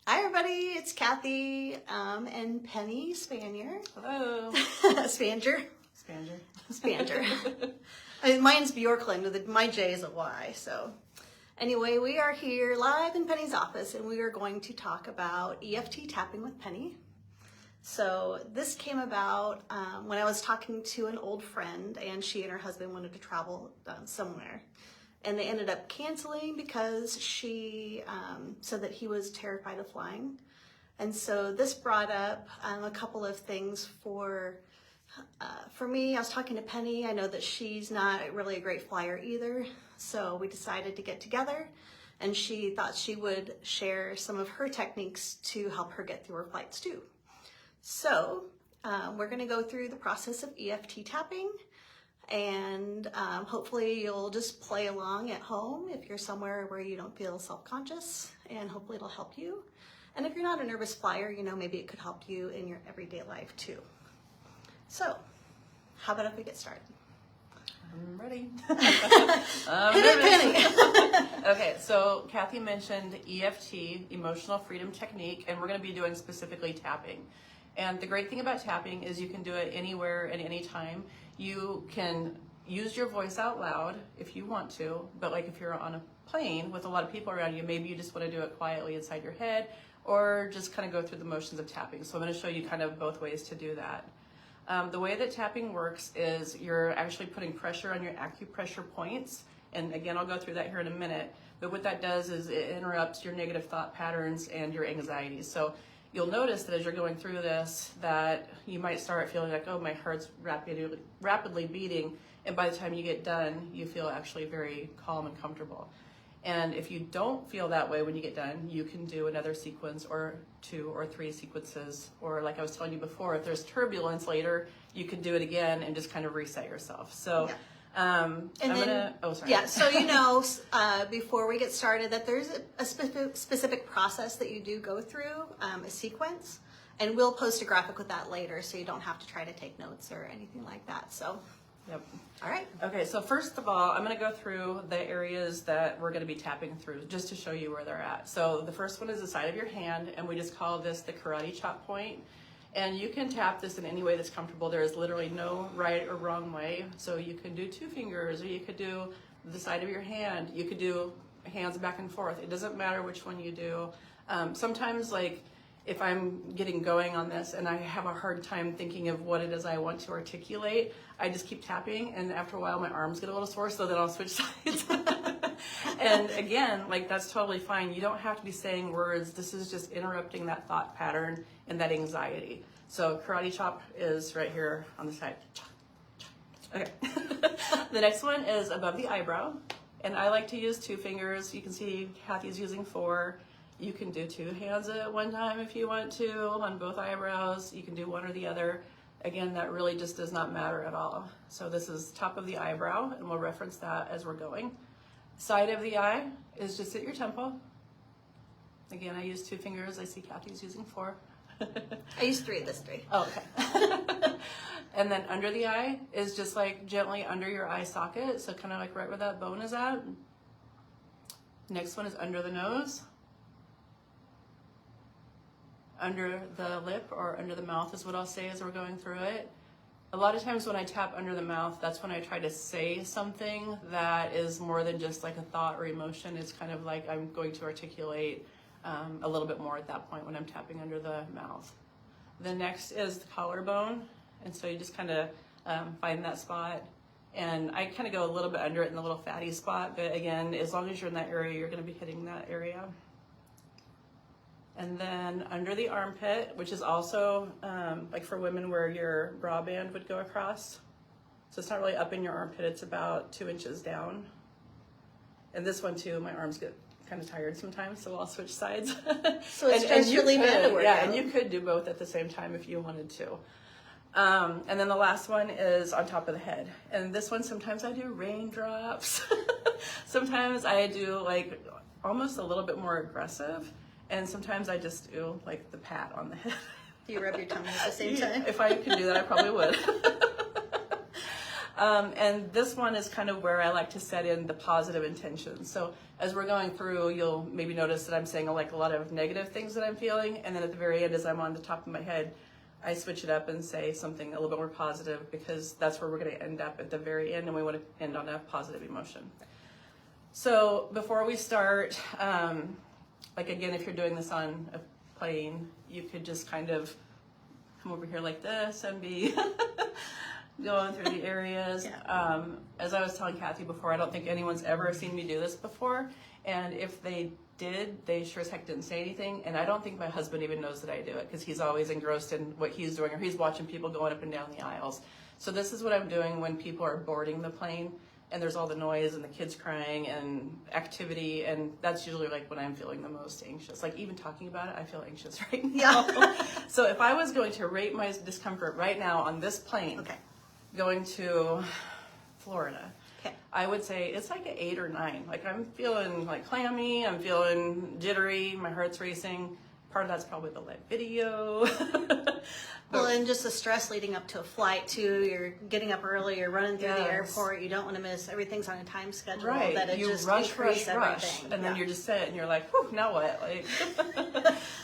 Hi everybody, it's Kathy and Penny Spanjer. Hello. Spanjer. Spanjer. Spanjer. Mine's Bjorklund, my J is a Y. So anyway, we are here live in Penny's office and we are going to talk about EFT tapping with Penny. So this came about when I was talking to an old friend and she and her husband wanted to travel somewhere. And they ended up canceling because she said that he was terrified of flying. And so this brought up a couple of things for me. I was talking to Penny. I know that she's not really a great flyer either. So we decided to get together and she thought she would share some of her techniques to help her get through her flights too. So we're going to go through the process of EFT tapping. And hopefully you'll just play along at home if you're somewhere where you don't feel self-conscious, and hopefully it'll help you. And if you're not a nervous flyer, you know, maybe it could help you in your everyday life too. So how about if we get started? I'm ready. Penny. Okay, so Kathy mentioned EFT, Emotional Freedom Technique, and we're going to be doing specifically tapping. And the great thing about tapping is you can do it anywhere at any time. You can use your voice out loud if you want to, but like if you're on a plane with a lot of people around you, maybe you just want to do it quietly inside your head or just kind of go through the motions of tapping. So I'm going to show you kind of both ways to do that. The way that tapping works is you're actually putting pressure on your acupressure points. And again, I'll go through that here in a minute. But what that does is it interrupts your negative thought patterns and your anxiety. So you'll notice that as you're going through this, that you might start feeling like, oh, my heart's rapidly beating. And by the time you get done, you feel actually very calm and comfortable. And if you don't feel that way when you get done, you can do another sequence or 2 or 3 sequences. Or like I was telling you before, if there's turbulence later, you can do it again and just kind of reset yourself. So. Yeah. So you know, before we get started, that there's a specific process that you do go through, a sequence, and we'll post a graphic with that later, so you don't have to try to take notes or anything like that. So, yep. All right. Okay, so first of all, I'm going to go through the areas that we're going to be tapping through, just to show you where they're at. So the first one is the side of your hand, and we just call this the karate chop point. And you can tap this in any way that's comfortable. There is literally no right or wrong way. So you can do 2 fingers, or you could do the side of your hand. You could do hands back and forth. It doesn't matter which one you do. Sometimes, like, if I'm getting going on this and I have a hard time thinking of what it is I want to articulate, I just keep tapping. And after a while, my arms get a little sore, so then I'll switch sides. And again, like, that's totally fine. You don't have to be saying words. This is just interrupting that thought pattern and that anxiety. So karate chop is right here on the side. Okay. The next one is above the eyebrow. And I like to use 2 fingers. You can see Kathy's using 4. You can do 2 hands at one time if you want to on both eyebrows. You can do one or the other. Again, that really just does not matter at all. So this is top of the eyebrow, and we'll reference that as we're going. Side of the eye is just at your temple. Again, I use 2 fingers. I see Kathy's using 4. I use 3. This 3. Oh, okay. And then under the eye is just like gently under your eye socket. So kind of like right where that bone is at. Next one is under the nose. Under the lip or under the mouth is what I'll say as we're going through it. A lot of times when I tap under the mouth, that's when I try to say something that is more than just like a thought or emotion. It's kind of like I'm going to articulate a little bit more at that point when I'm tapping under the mouth. The next is the collarbone. And so you just kind of find that spot. And I kind of go a little bit under it in the little fatty spot. But again, as long as you're in that area, you're going to be hitting that area. And then under the armpit, which is also like for women where your bra band would go across. So it's not really up in your armpit, it's about 2 inches down. And this one too, my arms get kind of tired sometimes, so I'll switch sides. So it's just really bad to work out. And you could do both at the same time if you wanted to. And then the last one is on top of the head. And this one, sometimes I do raindrops. Sometimes I do like almost a little bit more aggressive. And sometimes I just do like the pat on the head. Do you rub your tongue at the same time? If I could do that, I probably would. And this one is kind of where I like to set in the positive intentions. So as we're going through, you'll maybe notice that I'm saying like a lot of negative things that I'm feeling. And then at the very end, as I'm on the top of my head, I switch it up and say something a little bit more positive, because that's where we're going to end up at the very end, and we want to end on a positive emotion. So before we start, like again, if you're doing this on a plane, you could just kind of come over here like this and be going through the areas. Yeah. As I was telling Kathy before, I don't think anyone's ever seen me do this before. And if they did, they sure as heck didn't say anything. And I don't think my husband even knows that I do it, because he's always engrossed in what he's doing, or he's watching people going up and down the aisles. So this is what I'm doing when people are boarding the plane and there's all the noise and the kids crying and activity. And that's usually like when I'm feeling the most anxious. Like even talking about it, I feel anxious right now. Yeah. So if I was going to rate my discomfort right now on this plane, Okay. going to Florida, Okay. I would say it's like an 8 or 9. Like I'm feeling like clammy, I'm feeling jittery, my heart's racing. Part of that's probably the live video. Well, and just the stress leading up to a flight too. You're getting up early, you're running through the Yes. airport, you don't want to miss, everything's on a time schedule. Right, That it you just rush, increase rush, everything. and then Yeah. you're just sitting and you're like, whew, now what? Like,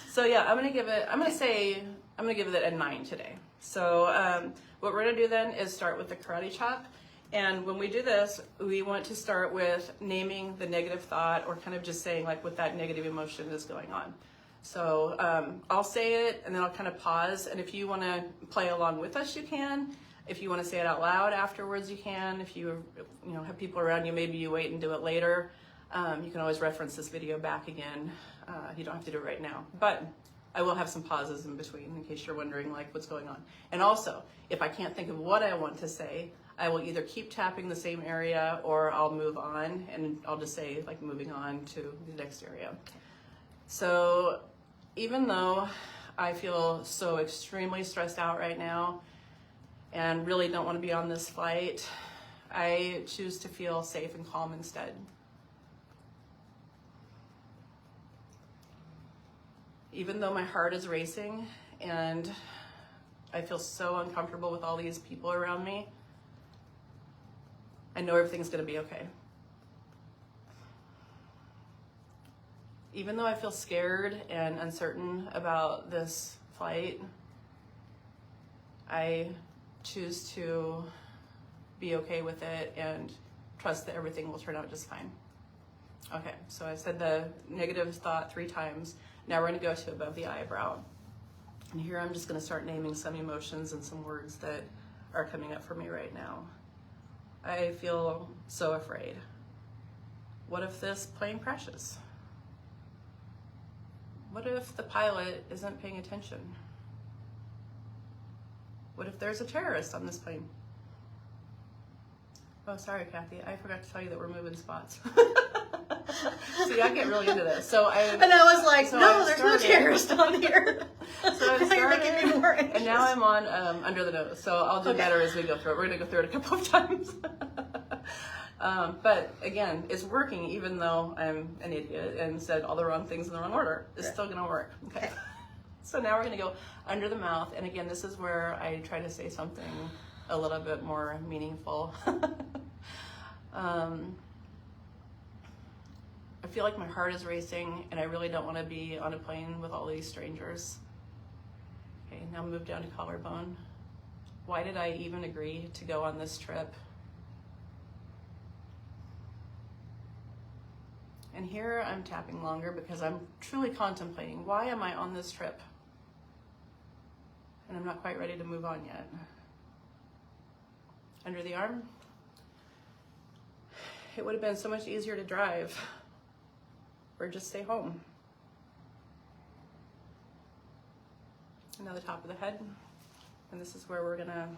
so yeah, I'm gonna give it a 9 today. So what we're gonna do then is start with the karate chop. And when we do this, we want to start with naming the negative thought, or kind of just saying like what that negative emotion is going on. So I'll say it and then I'll kind of pause. And if you want to play along with us, you can. If you want to say it out loud afterwards, you can. If you have people around you, maybe you wait and do it later. You can always reference this video back again. You don't have to do it right now. But I will have some pauses in between in case you're wondering like what's going on. And also, if I can't think of what I want to say, I will either keep tapping the same area or I'll move on, and I'll just say like moving on to the next area. So even though I feel so extremely stressed out right now and really don't want to be on this flight, I choose to feel safe and calm instead. Even though my heart is racing and I feel so uncomfortable with all these people around me, I know everything's going to be okay. Even though I feel scared and uncertain about this flight, I choose to be okay with it and trust that everything will turn out just fine. Okay, so I said the negative thought 3 times. Now we're going to go to above the eyebrow. And here I'm just going to start naming some emotions and some words that are coming up for me right now. I feel so afraid. What if this plane crashes? What if the pilot isn't paying attention? What if there's a terrorist on this plane? Oh, sorry, Kathy. I forgot to tell you that we're moving spots. See, I get really into this. So I was like, no, there's no terrorist on here. So I Now you're making me more started, and now anxious. I'm on under the nose. So I'll do better as we go through it. We're going to go through it a couple of times. But again, it's working even though I'm an idiot and said all the wrong things in the wrong order. It's still going to work. Okay. So now we're going to go under the mouth. And again, this is where I try to say something a little bit more meaningful. I feel like my heart is racing and I really don't want to be on a plane with all these strangers. Okay, now move down to collarbone. Why did I even agree to go on this trip? And here I'm tapping longer because I'm truly contemplating, why am I on this trip? And I'm not quite ready to move on yet. Under the arm. It would have been so much easier to drive or just stay home. And now the top of the head. And this is where we're gonna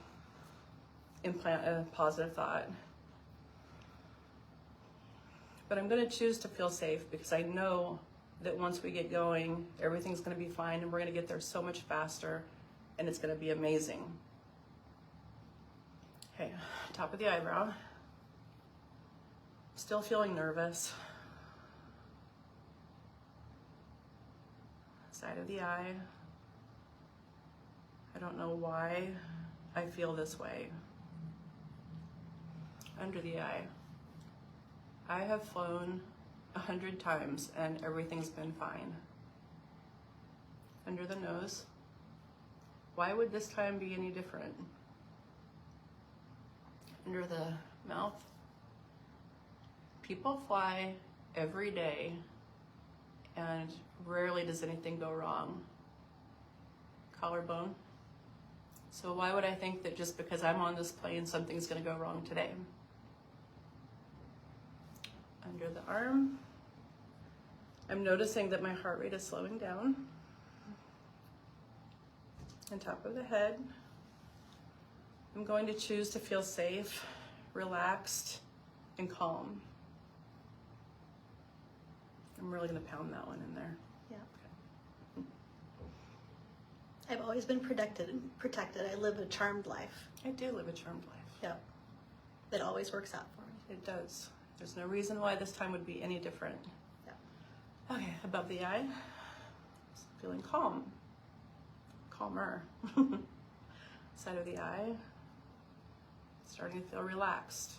implant a positive thought. But I'm gonna choose to feel safe because I know that once we get going, everything's gonna be fine and we're gonna get there so much faster and it's gonna be amazing. Okay, top of the eyebrow. Still feeling nervous. Side of the eye. I don't know why I feel this way. Under the eye. I have flown 100 times and everything's been fine. Under the nose. Why would this time be any different? Under the mouth. People fly every day and rarely does anything go wrong. Collarbone. So why would I think that just because I'm on this plane, something's going to go wrong today? Under the arm. I'm noticing that my heart rate is slowing down. On top of the head. I'm going to choose to feel safe, relaxed, and calm. I'm really going to pound that one in there. Yeah. I've always been protected. I live a charmed life. I do live a charmed life. Yep. It always works out for me. It does. There's no reason why this time would be any different. Yep. Okay, above the eye. Feeling calm. Calmer. Side of the eye. Starting to feel relaxed.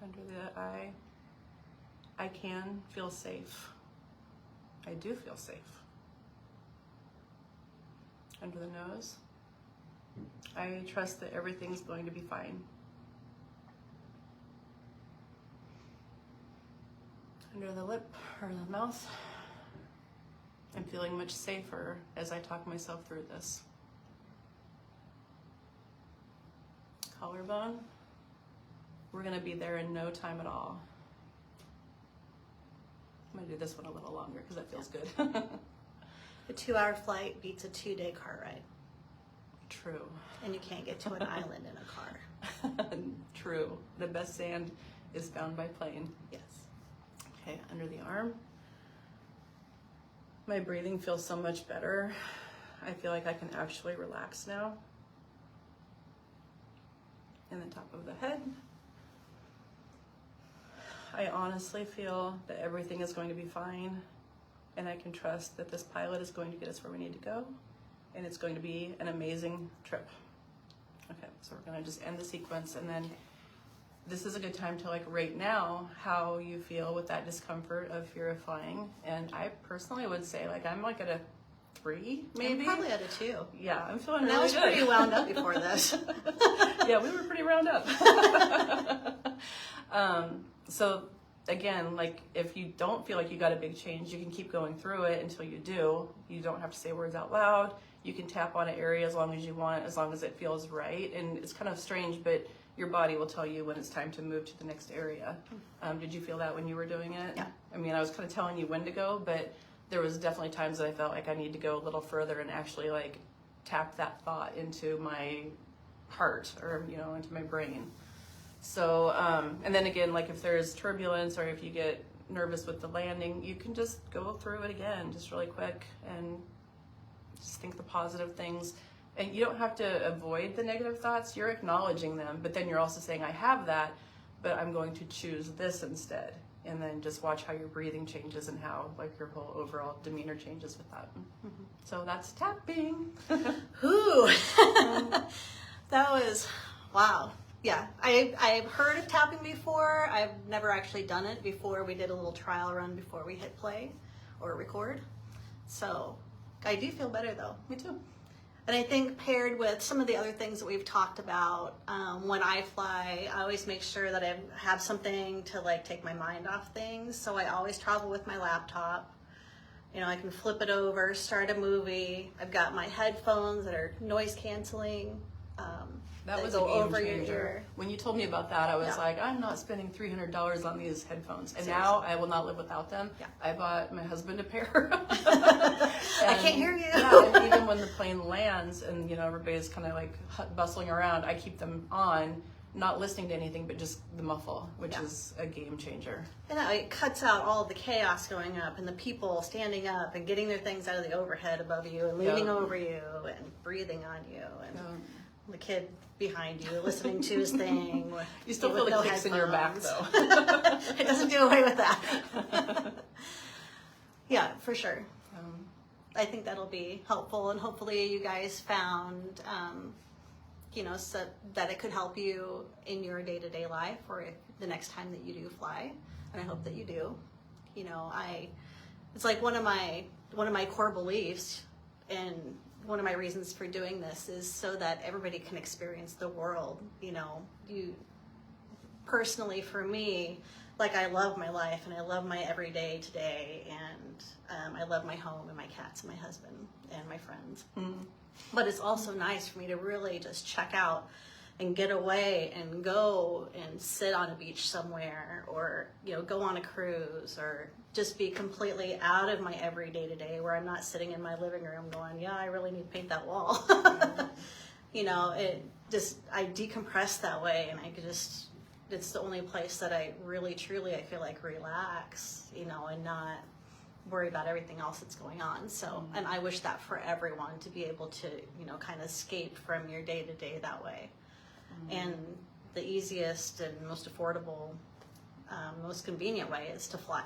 Under the eye. I can feel safe. I do feel safe. Under the nose. I trust that everything's going to be fine. Under the lip or the mouth. I'm feeling much safer as I talk myself through this. Collarbone. We're going to be there in no time at all. I'm going to do this one a little longer because that feels good. A 2-hour flight beats a 2-day car ride. True. And you can't get to an island in a car. True. The best sand is found by plane. Yes. Okay, under the arm. My breathing feels so much better. I feel like I can actually relax now. And the top of the head. I honestly feel that everything is going to be fine, and I can trust that this pilot is going to get us where we need to go, and it's going to be an amazing trip. Okay, so we're going to just end the sequence, and then this is a good time to like rate now how you feel with that discomfort of fear of flying. And I personally would say like I'm like at a 3, maybe. I'm probably at a 2. Yeah, I'm feeling And really I was good. pretty wound up before this. Yeah, we were pretty round up. So again, like if you don't feel like you got a big change, you can keep going through it until you do. You don't have to say words out loud. You can tap on an area as long as you want, as long as it feels right. And it's kind of strange, but your body will tell you when it's time to move to the next area. Did you feel that when you were doing it? Yeah. I mean, I was kind of telling you when to go, but there was definitely times that I felt like I need to go a little further and actually like tap that thought into my heart or, you know, into my brain. So, and then again, like if there's turbulence or if you get nervous with the landing, you can just go through it again, just really quick and just think the positive things. And you don't have to avoid the negative thoughts, you're acknowledging them, but then you're also saying, I have that, but I'm going to choose this instead. And then just watch how your breathing changes and how like your whole overall demeanor changes with that. Mm-hmm. So that's tapping. Ooh. That was, wow. Yeah, I've heard of tapping before. I've never actually done it before. We did a little trial run before we hit play or record. So I do feel better though. Me too. And I think paired with some of the other things that we've talked about, when I fly, I always make sure that I have something to like take my mind off things. So I always travel with my laptop. You know, I can flip it over, start a movie. I've got my headphones that are noise canceling. That was a game changer. When you told me about that, I was like, I'm not spending $300 on these headphones. And now I will not live without them. Yeah. I bought my husband a pair. I can't hear you. Yeah, and even when the plane lands and, you know, everybody's kind of like bustling around, I keep them on, not listening to anything, but just the muffle, which is a game changer. And it cuts out all the chaos going up and the people standing up and getting their things out of the overhead above you and leaning over you and breathing on you. And the kid behind you listening to his thing. You still feel the kicks in your back though. It doesn't do away with that. Yeah, for sure. I think that'll be helpful, and hopefully you guys found you know, so that it could help you in your day-to-day life, or if the next time that you do fly, and I hope that you do. You know, it's like one of my core beliefs, and one of my reasons for doing this is so that everybody can experience the world. You know, personally, for me, like, I love my life and I love my everyday today, and I love my home and my cats and my husband and my friends. But it's also nice for me to really just check out and get away and go and sit on a beach somewhere, or, you know, go on a cruise, or just be completely out of my everyday today, where I'm not sitting in my living room going, yeah, I really need to paint that wall. You know, I decompress that way, and it's the only place that I really, truly, I feel like relax, you know, and not worry about everything else that's going on. So, and I wish that for everyone, to be able to, you know, kind of escape from your day to day that way. And the easiest and most affordable, most convenient way is to fly.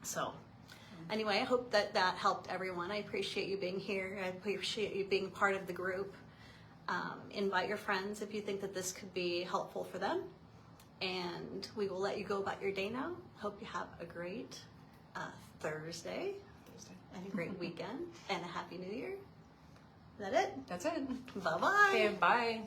So anyway, I hope that helped everyone. I appreciate you being here. I appreciate you being part of the group. Invite your friends if you think that this could be helpful for them. And we will let you go about your day now. Hope you have a great Thursday and a great weekend and a Happy New Year. Is that it? That's it. Bye-bye. Okay, bye.